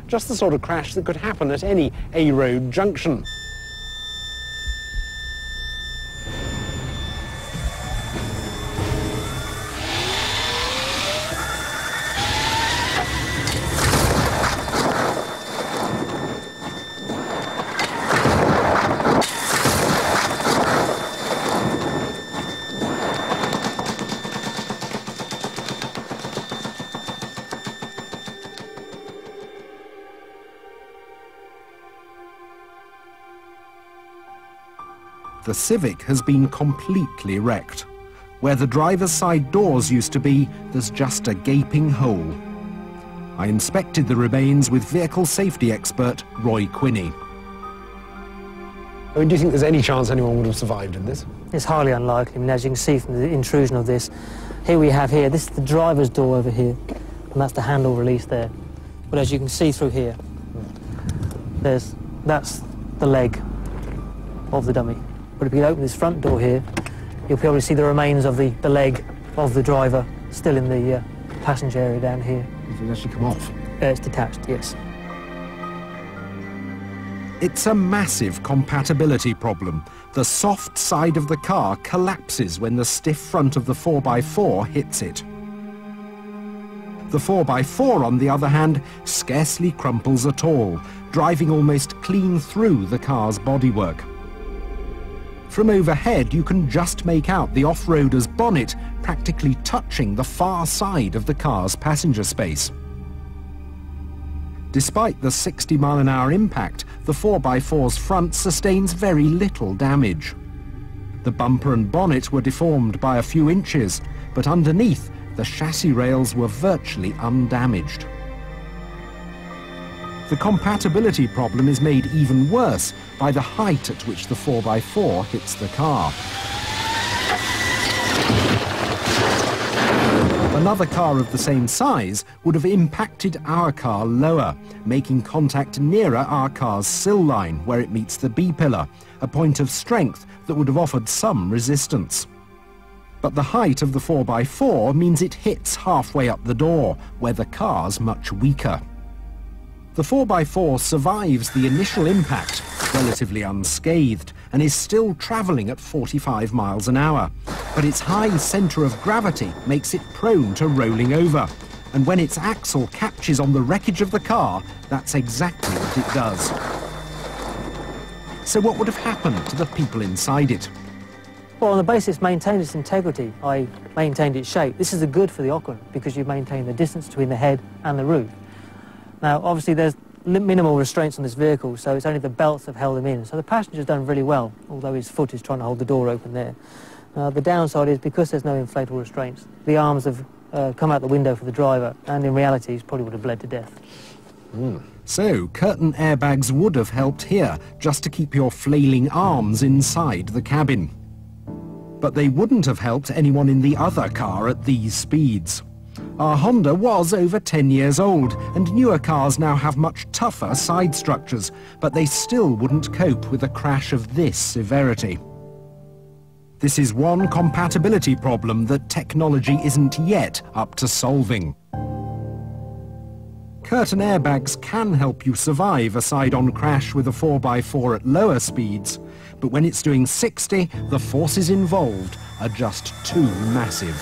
just the sort of crash that could happen at any A-road junction. The Civic has been completely wrecked. Where the driver's side doors used to be, there's just a gaping hole. I inspected the remains with vehicle safety expert Roy Quinney. I mean, do you think there's any chance anyone would have survived in this? It's highly unlikely. I mean, as you can see from the intrusion of this, this is the driver's door over here, and that's the handle release there. But as you can see through here, that's the leg of the dummy. But if you open this front door here, you'll be able to see the remains of the leg of the driver still in the passenger area down here. It can actually come off? It's detached, yes. It's a massive compatibility problem. The soft side of the car collapses when the stiff front of the 4x4 hits it. The 4x4, on the other hand, scarcely crumples at all, driving almost clean through the car's bodywork. From overhead, you can just make out the off-roader's bonnet practically touching the far side of the car's passenger space. Despite the 60-mile-an-hour impact, the 4x4's front sustains very little damage. The bumper and bonnet were deformed by a few inches, but underneath, the chassis rails were virtually undamaged. The compatibility problem is made even worse by the height at which the 4x4 hits the car. Another car of the same size would have impacted our car lower, making contact nearer our car's sill line where it meets the B-pillar, a point of strength that would have offered some resistance. But the height of the 4x4 means it hits halfway up the door, where the car's much weaker. The 4x4 survives the initial impact, relatively unscathed, and is still travelling at 45 miles an hour. But its high centre of gravity makes it prone to rolling over. And when its axle catches on the wreckage of the car, that's exactly what it does. So what would have happened to the people inside it? Well, on the basis maintained its integrity, I maintained its shape. This is a good for the occupant because you maintain the distance between the head and the roof. Now, obviously, there's minimal restraints on this vehicle, so it's only the belts that have held him in. So the passenger's done really well, although his foot is trying to hold the door open there. The downside is, because there's no inflatable restraints, the arms have come out the window for the driver, and in reality, he probably would have bled to death. So, curtain airbags would have helped here, just to keep your flailing arms inside the cabin. But they wouldn't have helped anyone in the other car at these speeds. Our Honda was over 10 years old, and newer cars now have much tougher side structures, but they still wouldn't cope with a crash of this severity. This is one compatibility problem that technology isn't yet up to solving. Curtain airbags can help you survive a side-on crash with a 4x4 at lower speeds, but when it's doing 60, the forces involved are just too massive.